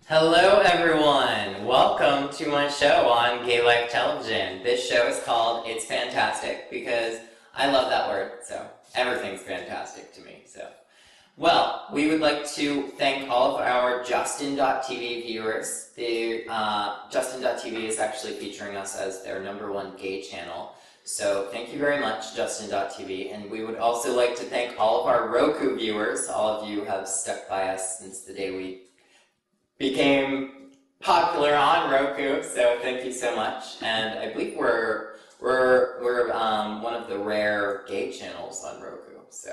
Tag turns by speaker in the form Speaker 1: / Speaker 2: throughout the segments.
Speaker 1: Hello everyone! Welcome to my show on Gay Life Television. This show is called It's Fantastic because I love that word, so everything's fantastic to me. Well, we would like to thank all of our Justin.tv viewers. Justin.tv is actually featuring us as their #1 gay channel. So thank you very much, Justin.tv. And we would also like to thank all of our Roku viewers. All of you have stuck by us since the day we became popular on Roku, so thank you so much. And I believe we're one of the rare gay channels on Roku, so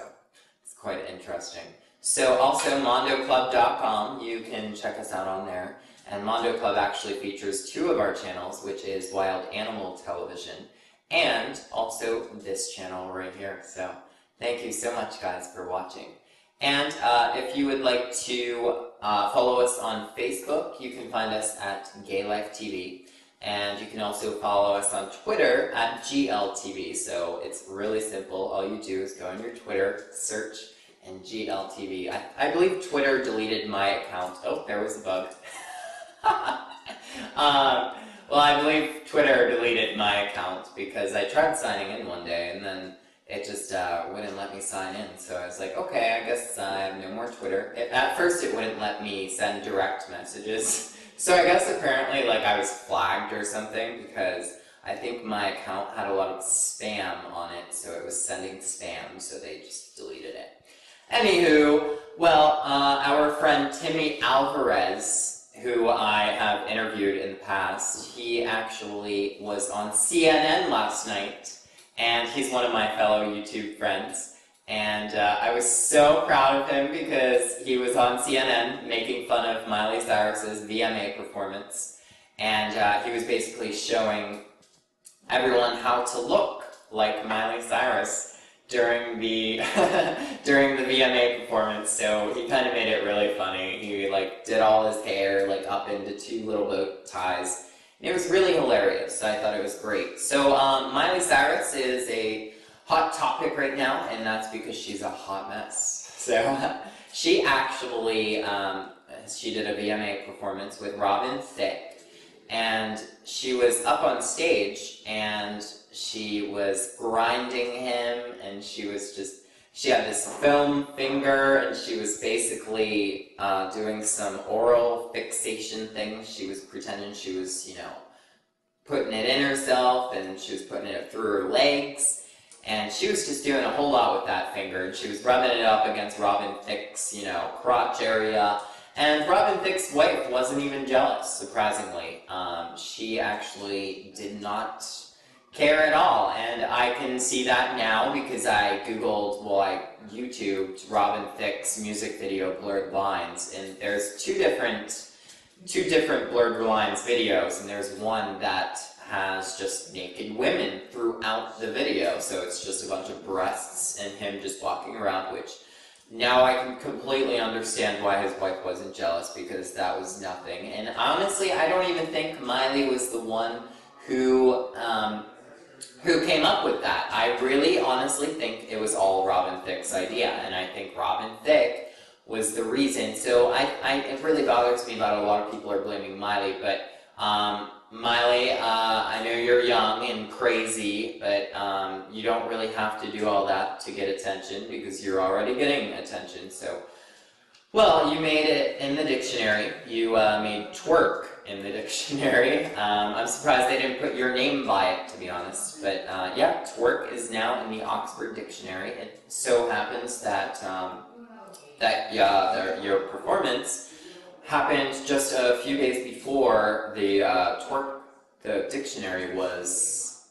Speaker 1: it's quite interesting. So also MondoClub.com, you can check us out on there. And Mondo Club actually features 2 of our channels, which is Wild Animal Television and also this channel right here. So thank you so much, guys, for watching. And if you would like to follow us on Facebook, you can find us at Gay Life TV. And you can also follow us on Twitter at GLTV. So it's really simple. All you do is go on your Twitter, search, and GLTV. I believe Twitter deleted my account. Oh, there was a bug. Well, I believe Twitter deleted my account because I tried signing in one day and then it just wouldn't let me sign in. So I was like, okay, I guess I have no more Twitter. At first it wouldn't let me send direct messages. So I guess apparently like I was flagged or something because I think my account had a lot of spam on it, so it was sending spam, so they just deleted it. Anywho, well, our friend Timmy Alvarez, who I have interviewed in the past, he actually was on CNN last night. And he's one of my fellow YouTube friends. And I was so proud of him because he was on CNN making fun of Miley Cyrus's VMA performance. And he was basically showing everyone how to look like Miley Cyrus during the during the VMA performance. So he kind of made it really funny. He like did all his hair like up into 2 little bow ties. It was really hilarious. I thought it was great. So Miley Cyrus is a hot topic right now, and that's because she's a hot mess. So she actually, she did a VMA performance with Robin Thicke, and she was up on stage, and she was grinding him, and she had this film finger, and she was basically doing some oral fixation things. She was pretending she was, you know, putting it in herself, and she was putting it through her legs, and she was just doing a whole lot with that finger, and she was rubbing it up against Robin Thicke's, you know, crotch area. And Robin Thicke's wife wasn't even jealous, surprisingly. She actually did not care at all, and I can see that now because I YouTubed Robin Thicke's music video Blurred Lines, and there's two different Blurred Lines videos, and there's one that has just naked women throughout the video, so it's just a bunch of breasts and him just walking around, which now I can completely understand why his wife wasn't jealous, because that was nothing. And honestly, I don't even think Miley was the one who came up with that. I really honestly think it was all Robin Thicke's idea, and I think Robin Thicke was the reason. So it really bothers me about a lot of people are blaming Miley, but Miley, I know you're young and crazy, but you don't really have to do all that to get attention because you're already getting attention. So, well, you made it in the dictionary. You made twerk in the dictionary. I'm surprised they didn't put your name by it, to be honest. But yeah, twerk is now in the Oxford Dictionary. It so happens that your performance happened just a few days before the the dictionary was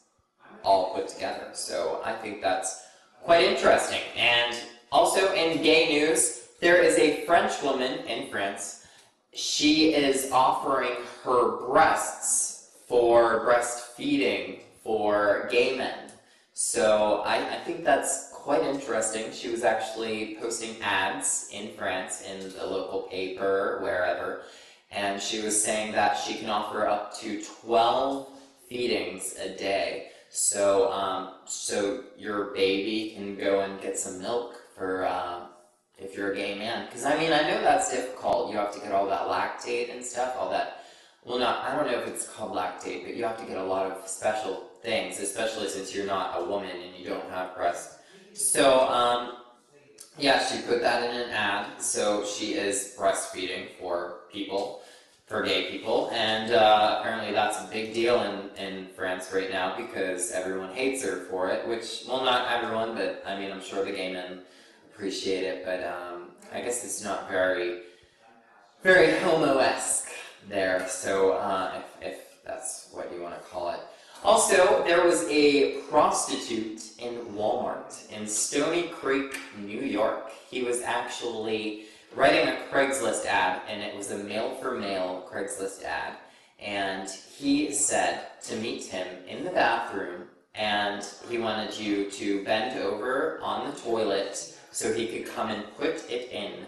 Speaker 1: all put together. So I think that's quite interesting. And also in gay news, there is a French woman in France. She is offering her breasts for breastfeeding for gay men. So I think that's quite interesting. She was actually posting ads in France in the local paper, wherever, and she was saying that she can offer up to 12 feedings a day. So your baby can go and get some milk for if you're a gay man. Because I mean, I know that's difficult. You have to get all that lactate and stuff, all that. Well, not, I don't know if it's called lactate, but you have to get a lot of special things, especially since you're not a woman and you don't have breasts. So, yeah, she put that in an ad. So she is breastfeeding for people, for gay people, and apparently that's a big deal in France right now because everyone hates her for it, which, well, not everyone, but I mean, I'm sure the gay men appreciate it, but I guess it's not very, very homo-esque there, so if that's what you want to call it. Also, there was a prostitute in Walmart in Stony Creek, New York. He was actually writing a Craigslist ad, and it was a male-for-male Craigslist ad, and he said to meet him in the bathroom, and he wanted you to bend over on the toilet so he could come and put it in.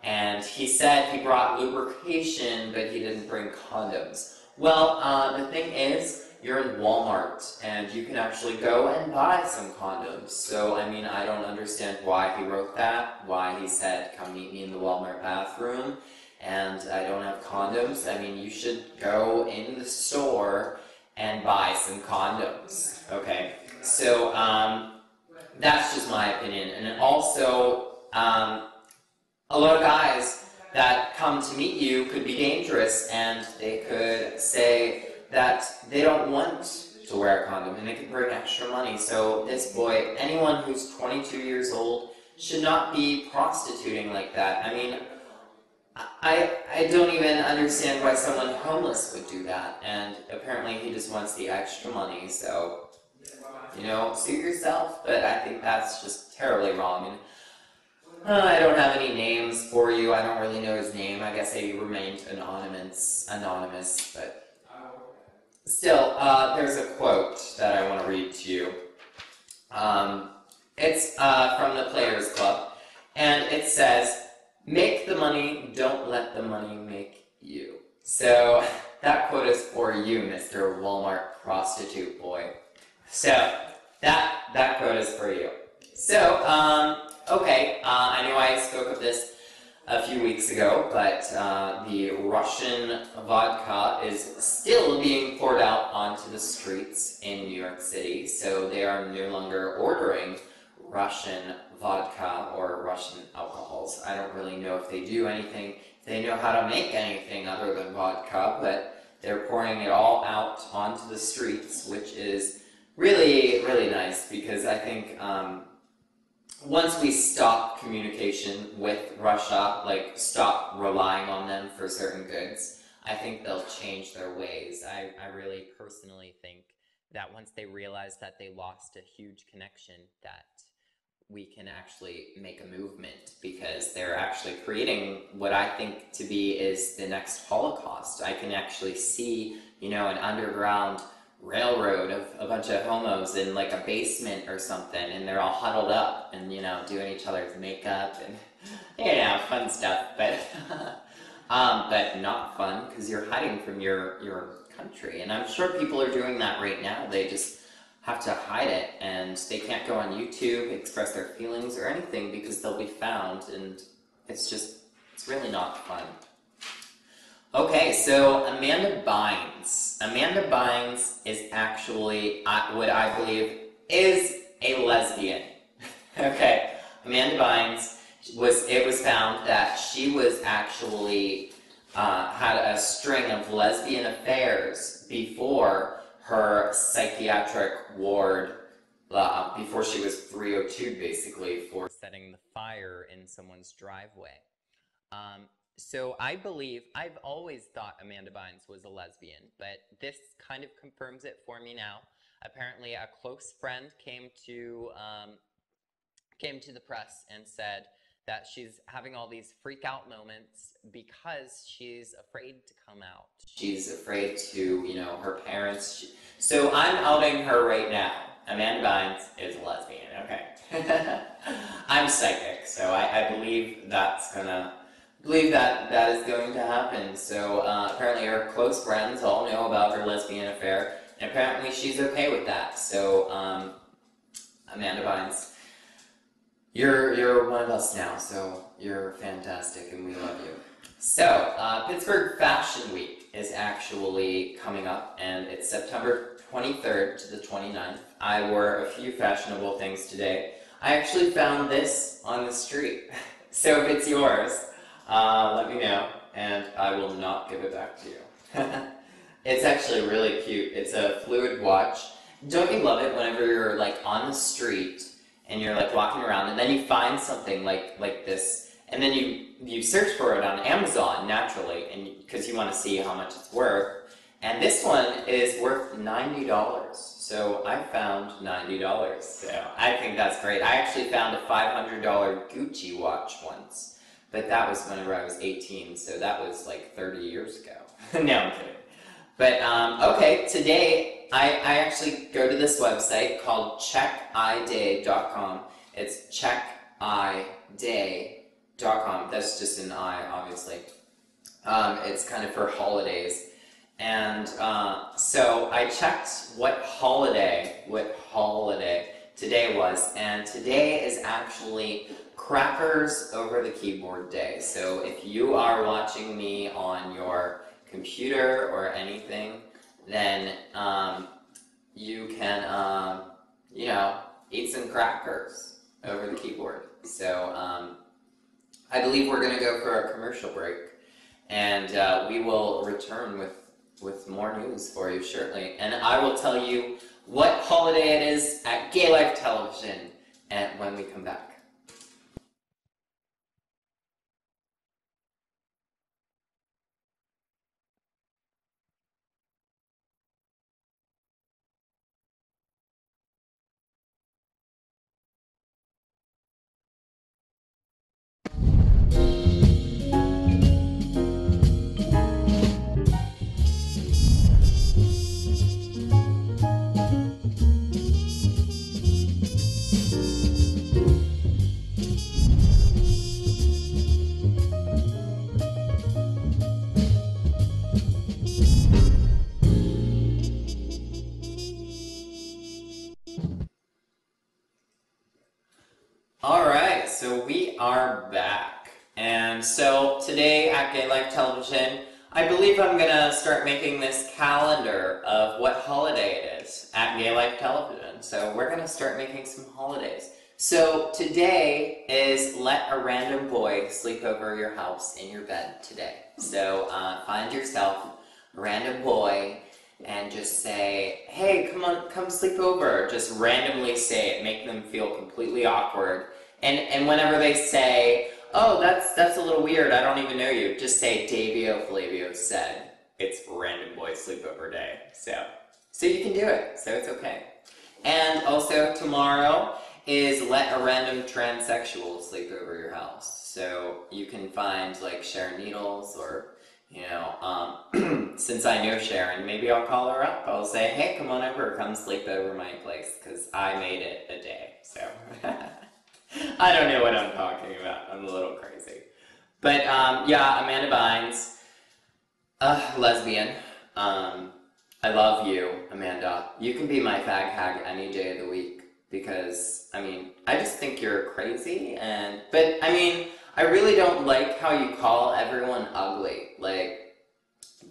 Speaker 1: And he said he brought lubrication, but he didn't bring condoms. Well, the thing is, you're in Walmart, and you can actually go and buy some condoms. So, I mean, I don't understand why he wrote that, why he said, come meet me in the Walmart bathroom, and I don't have condoms. I mean, you should go in the store and buy some condoms, okay? So, that's just my opinion. And also, a lot of guys that come to meet you could be dangerous, and they could say that they don't want to wear a condom, and they could bring extra money. So this boy, anyone who's 22 years old, should not be prostituting like that. I mean, I don't even understand why someone homeless would do that, and apparently he just wants the extra money, so, you know, suit yourself, but I think that's just terribly wrong. And I don't have any names for you. I don't really know his name. I guess he remained anonymous, but still, there's a quote that I want to read to you. It's from the Players Club, and it says, "Make the money, don't let the money make you." So that quote is for you, Mr. Walmart prostitute boy. So that quote is for you. So, okay, I know I spoke of this a few weeks ago, but the Russian vodka is still being poured out onto the streets in New York City, so they are no longer ordering Russian vodka or Russian alcohols. I don't really know if they do anything, if they know how to make anything other than vodka, but they're pouring it all out onto the streets, which is really, really nice, because I think once we stop communication with Russia, like stop relying on them for certain goods, I think they'll change their ways. I really personally think that once they realize that they lost a huge connection, that we can actually make a movement, because they're actually creating what I think to be is the next Holocaust. I can actually see, you know, an underground railroad of a bunch of homos in like a basement or something, and they're all huddled up and, you know, doing each other's makeup and, you know, fun stuff, but but not fun because you're hiding from your country. And I'm sure people are doing that right now. They just have to hide it, and they can't go on YouTube, express their feelings or anything, because they'll be found, and it's really not fun. Okay, so Amanda Bynes. Amanda Bynes is actually what I believe is a lesbian. Okay, Amanda Bynes it was found that she was actually had a string of lesbian affairs before her psychiatric ward, before she was 302 basically for setting the fire in someone's driveway. So I've always thought Amanda Bynes was a lesbian, but this kind of confirms it for me now. Apparently a close friend came to the press and said that she's having all these freak out moments because she's afraid to come out. She's afraid to, you know, her parents. So I'm outing her right now. Amanda Bynes is a lesbian, okay. I'm psychic, so I believe that's gonna, that is going to happen. So apparently her close friends all know about her lesbian affair, and apparently she's okay with that. So Amanda Bynes, you're one of us now, so you're fantastic and we love you. So Pittsburgh Fashion Week is actually coming up, and it's September 23rd to the 29th. I wore a few fashionable things today. I actually found this on the street. So if it's yours, let me know, and I will not give it back to you. It's actually really cute. It's a fluid watch. Don't you love it whenever you're like on the street and you're like walking around and then you find something like this, and then you search for it on Amazon naturally, and because you want to see how much it's worth. And this one is worth $90. So I found $90. So I think that's great. I actually found a $500 Gucci watch once, but that was whenever I was 18, so that was like 30 years ago. No, I'm kidding. But okay, today I actually go to this website called checkiday.com. It's checkiday.com. That's just an I, obviously. It's kind of for holidays. And so I checked what holiday today was, and today is actually Crackers Over the Keyboard Day. So if you are watching me on your computer or anything, then you can, you know, eat some crackers over the keyboard. So I believe we're going to go for a commercial break, and we will return with more news for you shortly. And I will tell you what holiday it is at Gay Life Television and when we come back. Alright, so we are back. And so today at Gay Life Television, I believe I'm going to start making this calendar of what holiday it is at Gay Life Television. So we're going to start making some holidays. So today is Let a Random Boy Sleep Over Your House in Your Bed today. So find yourself a random boy and just say, hey, come sleep over. Just randomly say it, make them feel completely awkward. And whenever they say, oh, that's a little weird, I don't even know you, just say, Davio Flavio said, it's Random Boy Sleepover Day. So you can do it, so it's okay. And also tomorrow is Let a Random Transsexual Sleep Over Your House. So you can find like Sharon Needles, or you know, since I know Sharon, maybe I'll call her up. I'll say, hey, come on over, come sleep over my place, because I made it a day, so. I don't know what I'm talking about. I'm a little crazy. But, yeah, Amanda Bynes, lesbian. I love you, Amanda. You can be my fag hag any day of the week, because, I mean, I just think you're crazy, but, I mean, I really don't like how you call everyone ugly. Like,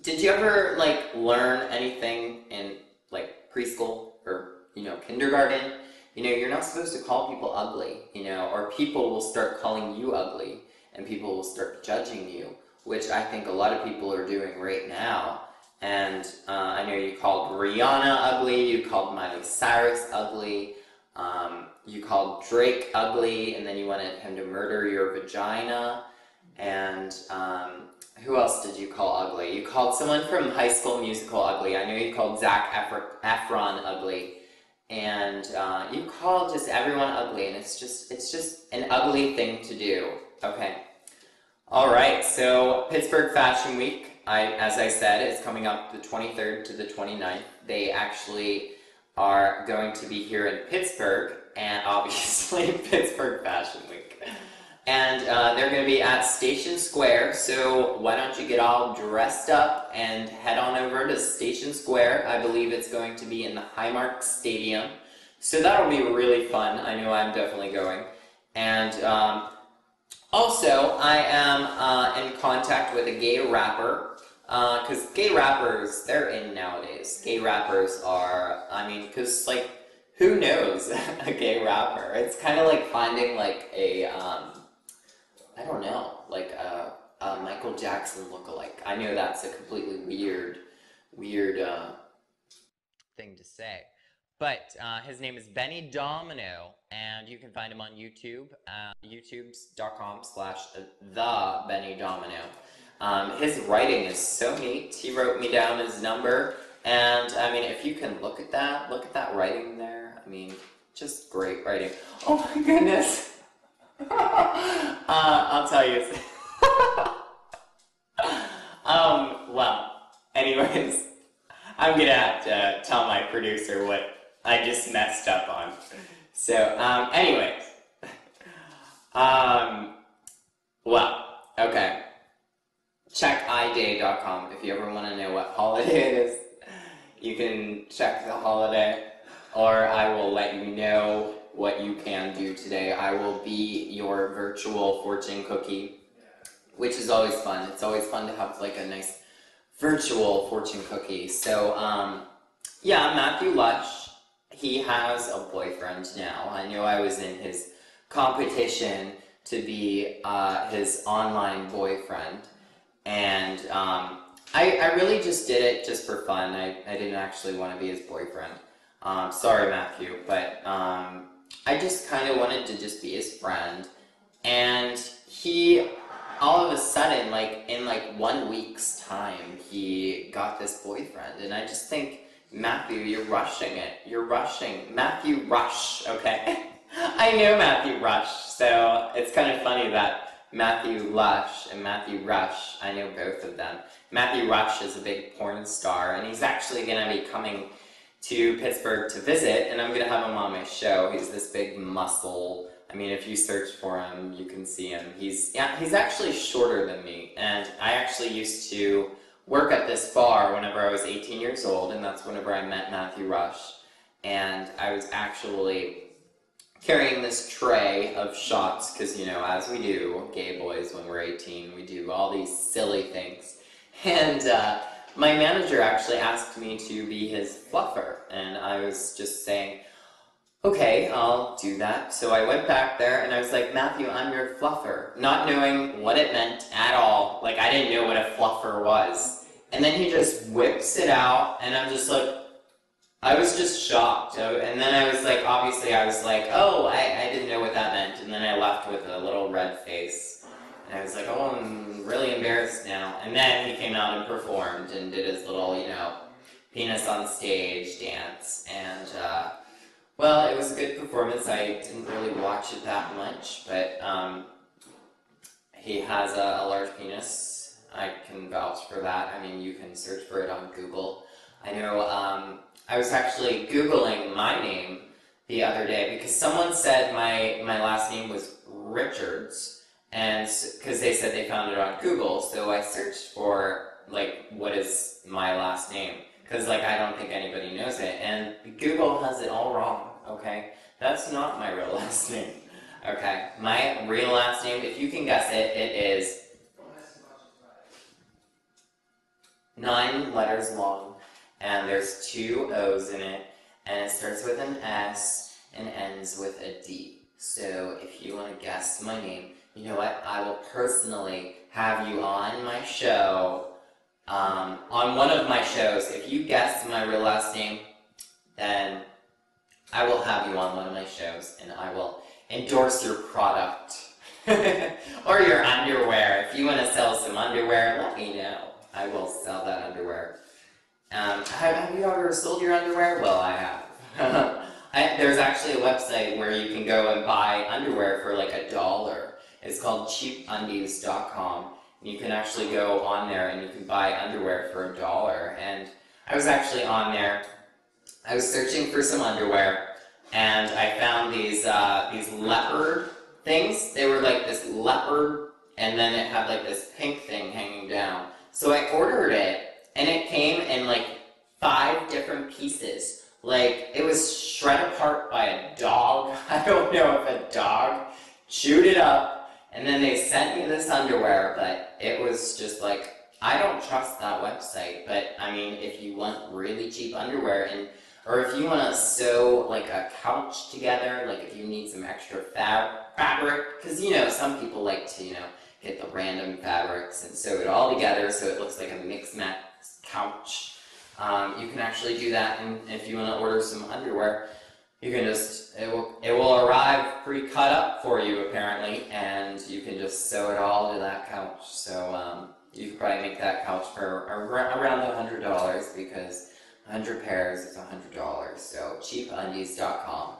Speaker 1: did you ever, like, learn anything in, like, preschool or, you know, kindergarten? You know, you're not supposed to call people ugly, you know, or people will start calling you ugly, and people will start judging you, which I think a lot of people are doing right now. And I know you called Rihanna ugly, you called Miley Cyrus ugly, you called Drake ugly, and then you wanted him to murder your vagina, and who else did you call ugly? You called someone from High School Musical ugly. I know you called Zac Efron ugly, and you call just everyone ugly, and it's just an ugly thing to do. Okay. All right. So Pittsburgh Fashion Week, as I said, is coming up the 23rd to the 29th. They actually are going to be here in Pittsburgh, and obviously Pittsburgh Fashion Week. And they're going to be at Station Square, so why don't you get all dressed up and head on over to Station Square. I believe it's going to be in the Highmark Stadium. So that'll be really fun. I know I'm definitely going. And also, I am in contact with a gay rapper, because gay rappers, they're in nowadays. Gay rappers are, I mean, because, like, who knows a gay rapper? It's kind of like finding, like, a, I don't know, like a Michael Jackson lookalike. I know that's a completely weird thing to say. But his name is Benny Domino, and you can find him on YouTube, youtube.com/TheBennyDomino. His writing is so neat. He wrote me down his number, and I mean, if you can look at that writing there, I mean, just great writing. Oh my goodness. I'll tell you. Well, anyways, I'm gonna have to tell my producer what I just messed up on. So, anyways, well, okay. Check iday.com if you ever want to know what holiday it is. You can check the holiday, or I will let you know what you can do today. I will be your virtual fortune cookie, which is always fun. It's always fun to have like a nice virtual fortune cookie. So, yeah, Matthew Lush, he has a boyfriend now. I know I was in his competition to be his online boyfriend, and I really just did it just for fun. I didn't actually want to be his boyfriend. Sorry, Matthew, but I just kind of wanted to just be his friend, and he, all of a sudden, like in like 1 week's time, he got this boyfriend, and I just think, Matthew, you're rushing it. You're rushing. Matthew Rush, okay? I know Matthew Rush, so it's kind of funny that Matthew Lush and Matthew Rush, I know both of them. Matthew Rush is a big porn star, and he's actually going to be coming to Pittsburgh to visit, and I'm going to have him on my show. He's this big muscle. I mean, if you search for him, you can see him. He's actually shorter than me, and I actually used to work at this bar whenever I was 18 years old, and that's whenever I met Matthew Rush. And I was actually carrying this tray of shots, because, you know, as we do, gay boys, when we're 18, we do all these silly things. And my manager actually asked me to be his fluffer, and I was just saying, okay, I'll do that. So I went back there, and I was like, Matthew, I'm your fluffer, not knowing what it meant at all. Like, I didn't know what a fluffer was. And then he just whips it out, and I'm just like, I was just shocked. And then I was like, obviously, I was like, oh, I didn't know what that meant. And then I left with a little red face. And I was like, oh, I'm really embarrassed now. And then he came out and performed and did his little, you know, penis on stage dance. And, well, it was a good performance. I didn't really watch it that much, but he has a large penis. I can vouch for that. I mean, you can search for it on Google. I know, I was actually Googling my name the other day because someone said my last name was Richards, and because they said they found it on Google, so I searched for, like, what is my last name? Because, like, I don't think anybody knows it, and Google has it all wrong, okay? That's not my real last name, okay? My real last name, if you can guess it, it is 9 letters long, and there's 2 O's in it, and it starts with an S and ends with a D. So if you want to guess my name, you know what? I will personally have you on my show, on one of my shows. If you guess my real last name, then I will have you on one of my shows, and I will endorse your product. Or your underwear. If you want to sell some underwear, let me know. I will sell that underwear. Have you ever sold your underwear? Well, I have. There's actually a website where you can go and buy underwear for like $1. It's called cheapundies.com. You can actually go on there and you can buy underwear for $1. And I was actually on there. I was searching for some underwear, and I found these leopard things. They were like this leopard, and then it had like this pink thing hanging down. So I ordered it, and it came in like 5 different pieces. Like, it was shred apart by a dog. I don't know if a dog chewed it up, and then they sent me this underwear, but it was just like, I don't trust that website. But I mean, if you want really cheap underwear, or if you want to sew like a couch together, like if you need some extra fabric, because you know, some people like to, you know, get the random fabrics and sew it all together so it looks like a mix-match couch. You can actually do that, and if you want to order some underwear, you can just, it will arrive pre-cut up for you apparently, and you can just sew it all to that couch. So you could probably make that couch for around $100, because 100 pairs is $100. So cheapundies.com.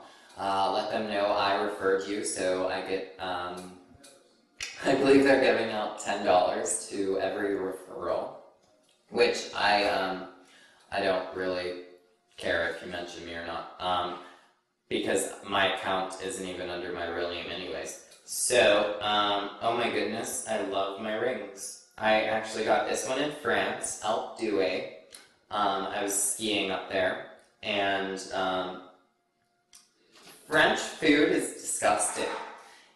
Speaker 1: Let them know I referred you, so I get, I believe they're giving out $10 to every referral, which I don't really care if you mention me or not, because my account isn't even under my real name anyways. So, oh my goodness, I love my rings. I actually got this one in France, Alpe d'Huez. I was skiing up there, and French food is disgusting.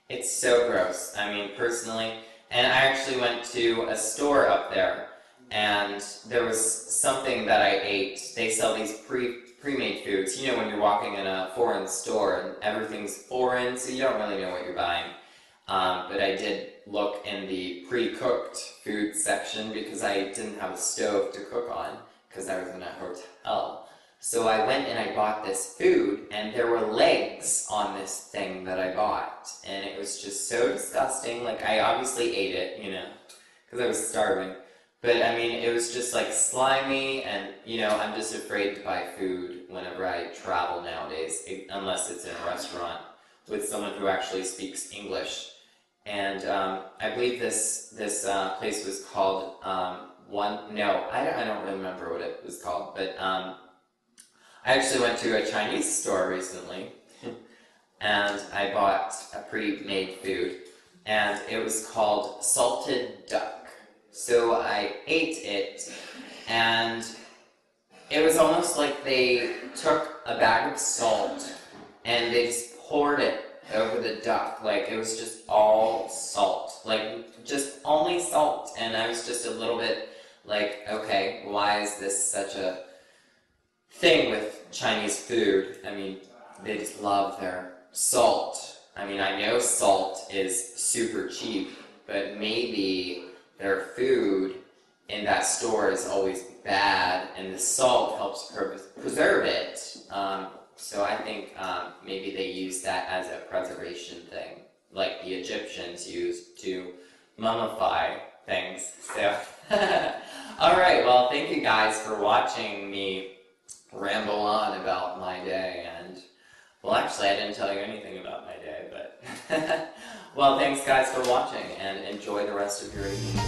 Speaker 1: It's so gross. I mean, personally, and I actually went to a store up there, and there was something that I ate. They sell these pre-made foods. You know, when you're walking in a foreign store and everything's foreign, so you don't really know what you're buying. But I did look in the pre-cooked food section because I didn't have a stove to cook on because I was in a hotel. So I went and I bought this food, and there were legs on this thing that I bought, and it was just so disgusting. Like, I obviously ate it, you know, because I was starving. But, I mean, it was just, like, slimy, and, you know, I'm just afraid to buy food whenever I travel nowadays, unless it's in a restaurant with someone who actually speaks English. And I believe this place was called, I don't remember what it was called, but I actually went to a Chinese store recently, and I bought a pre-made food, and it was called salted duck. So I ate it, and it was almost like they took a bag of salt and they just poured it over the duck. Like, it was just all salt, like just only salt. And I was just a little bit like, okay, why is this such a thing with Chinese food? I mean, they just love their salt. I mean, I know salt is super cheap, but maybe their food in that store is always bad, and the salt helps preserve it. So I think maybe they use that as a preservation thing, like the Egyptians used to mummify things. So, alright, well, thank you guys for watching me ramble on about my day, and, well, actually, I didn't tell you anything about my day, but, well, thanks guys for watching, and enjoy the rest of your evening.